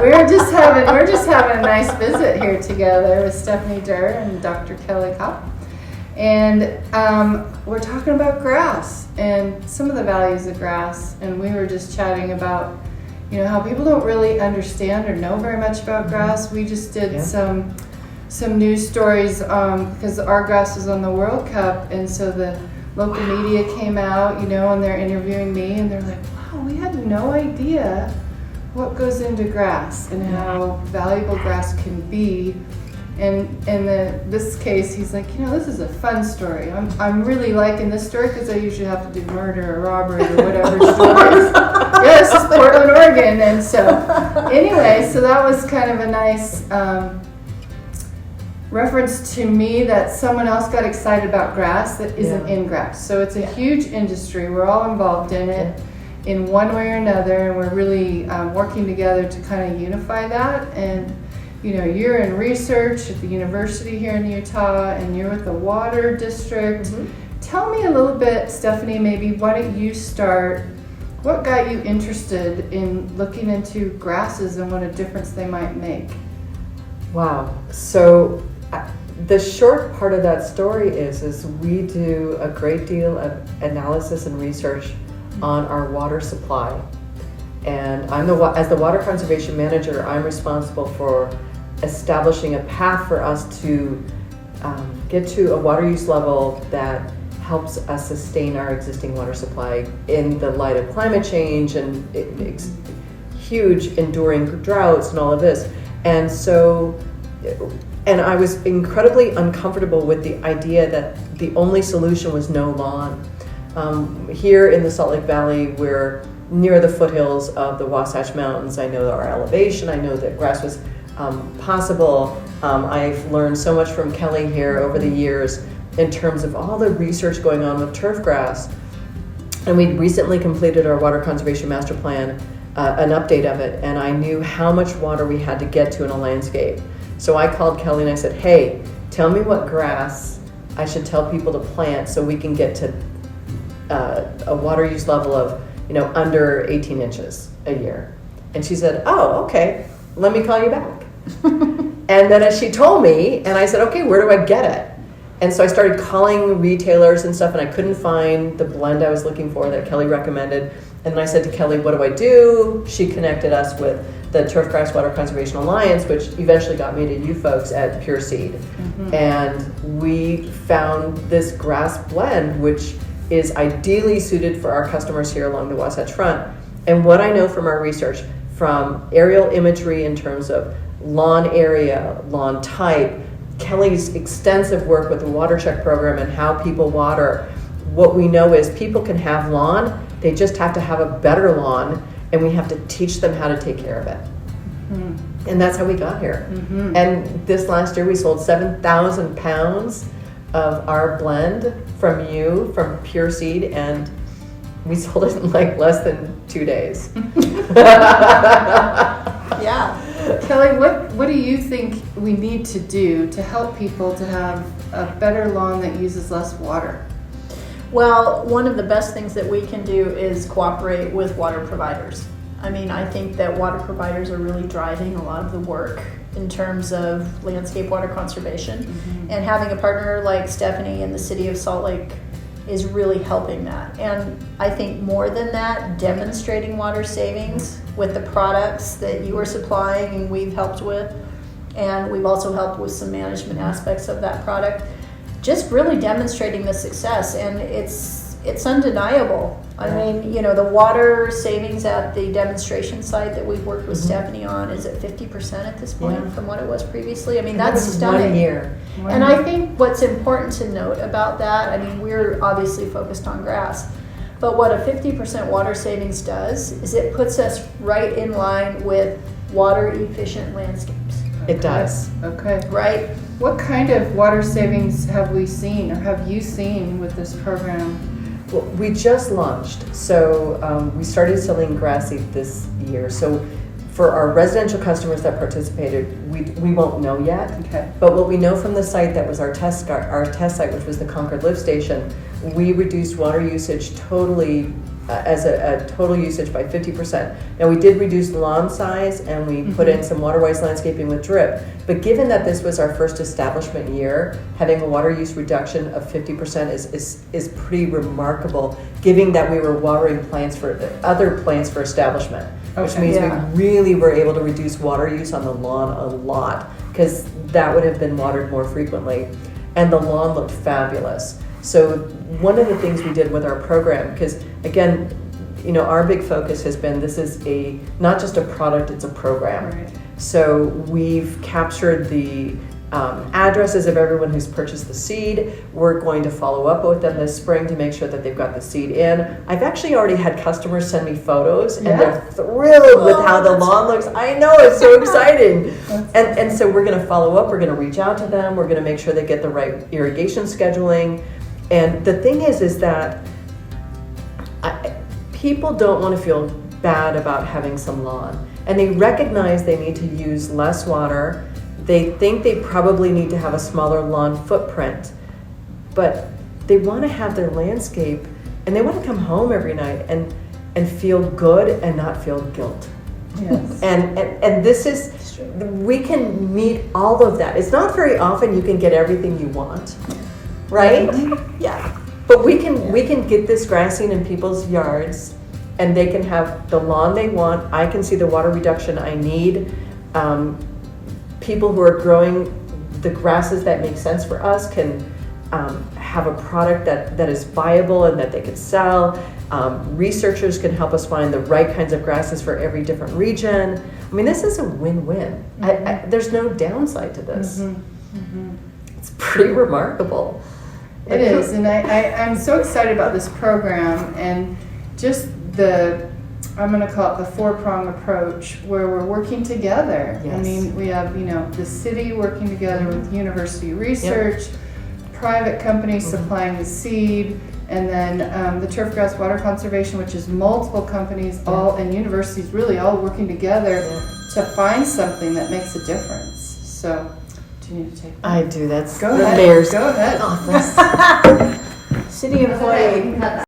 We're just having a nice visit here together with Stephanie Duyer and Dr. Kelly Kopp. And we're talking about grass and some of the values of grass. And we were just chatting about, how people don't really understand or know very much about grass. We just did some news stories because our grass was on the World Cup, and so the local media came out, and they're interviewing me, and they're like, wow, we had no idea what goes into grass and how valuable grass can be. And in this case, he's like, this is a fun story. I'm really liking this story because I usually have to do murder or robbery or whatever stories. Yeah, this is Portland, Oregon. And so anyway, so that was kind of a nice reference to me that someone else got excited about grass that isn't in grass. So it's a huge industry. We're all involved in it in one way or another, and we're really working together to kind of unify that. And you're in research at the university here in Utah, and you're with the water district. Mm-hmm. Tell me a little bit, Stephanie, maybe why don't you start? What got you interested in looking into grasses and what a difference they might make? Wow. So the short part of that story is we do a great deal of analysis and research on our water supply. And as the water conservation manager, I'm responsible for establishing a path for us to get to a water use level that helps us sustain our existing water supply in the light of climate change and huge enduring droughts and all of this. And so, and I was incredibly uncomfortable with the idea that the only solution was no lawn. Here in the Salt Lake Valley, we're near the foothills of the Wasatch Mountains. I know our elevation. I know that grass was possible. I've learned so much from Kelly here over the years in terms of all the research going on with turfgrass. And we recently completed our water conservation master plan, an update of it, and I knew how much water we had to get to in a landscape. So I called Kelly and I said, hey, tell me what grass I should tell people to plant so we can get to a water use level of under 18 inches a year. And she said, oh, okay, let me call you back. And then as she told me, and I said, okay, where do I get it? And so I started calling retailers and stuff, and I couldn't find the blend I was looking for that Kelly recommended. And then I said to Kelly, what do I do? She connected us with the Turfgrass Water Conservation Alliance, which eventually got me to you folks at Pure Seed. Mm-hmm. And we found this grass blend, which is ideally suited for our customers here along the Wasatch Front. And what I know from our research, from aerial imagery in terms of lawn area, lawn type, Kelly's extensive work with the Water Check program and how people water, what we know is people can have lawn, they just have to have a better lawn, and we have to teach them how to take care of it. Mm-hmm. And that's how we got here. Mm-hmm. And this last year we sold 7,000 pounds of our blend from Pure Seed, and we sold it in like less than 2 days. Yeah. Kelly, what do you think we need to do to help people to have a better lawn that uses less water? Well, one of the best things that we can do is cooperate with water providers. I mean, I think that water providers are really driving a lot of the work in terms of landscape water conservation. Mm-hmm. And having a partner like Stephanie in the city of Salt Lake is really helping that. And I think more than that, demonstrating water savings with the products that you are supplying and we've helped with, and we've also helped with some management aspects of that product, just really demonstrating the success. And it's undeniable. I mean, the water savings at the demonstration site that we've worked with Stephanie on is at 50% at this point from what it was previously. I mean, that's stunning. 1 year. And I think what's important to note about that, I mean, we're obviously focused on grass, but what a 50% water savings does is it puts us right in line with water efficient landscapes. It does. Okay. Right? What kind of water savings have we seen or have you seen with this program? Well, we just launched, so we started selling grass seed this year. So for our residential customers that participated, we won't know yet. Okay. But what we know from the site that was our test site, which was the Concord Lift Station, we reduced water usage totally as a total usage by 50%. Now we did reduce lawn size and we put in some waterwise landscaping with drip, but given that this was our first establishment year, having a water use reduction of 50% is pretty remarkable, given that we were watering other plants for establishment, which means we really were able to reduce water use on the lawn a lot, because that would have been watered more frequently, and the lawn looked fabulous. So one of the things we did with our program, because again, our big focus has been, this is not just a product, it's a program. Right. So we've captured the addresses of everyone who's purchased the seed. We're going to follow up with them this spring to make sure that they've got the seed in. I've actually already had customers send me photos, and they're thrilled with how the lawn looks. I know, it's so exciting. And so we're going to follow up. We're going to reach out to them. We're going to make sure they get the right irrigation scheduling. And the thing is that people don't want to feel bad about having some lawn. And they recognize they need to use less water. They think they probably need to have a smaller lawn footprint. But they want to have their landscape, and they want to come home every night and feel good and not feel guilt. Yes. And this is, we can meet all of that. It's not very often you can get everything you want. Right? Yeah. But we can get this grassing in people's yards, and they can have the lawn they want. I can see the water reduction I need. People who are growing the grasses that make sense for us can have a product that is viable and that they can sell. Researchers can help us find the right kinds of grasses for every different region. I mean, this is a win-win. There's no downside to this. It's pretty remarkable. It is, and I'm so excited about this program and just I'm going to call it the four-prong approach, where we're working together. Yes. I mean, we have, the city working together with university research, private companies supplying the seed, and then the Turfgrass Water Conservation, which is multiple companies and universities really all working together to find something that makes a difference. So, do you need to take that? I do. That's Go the ahead. mayor's Go ahead. office. City employee.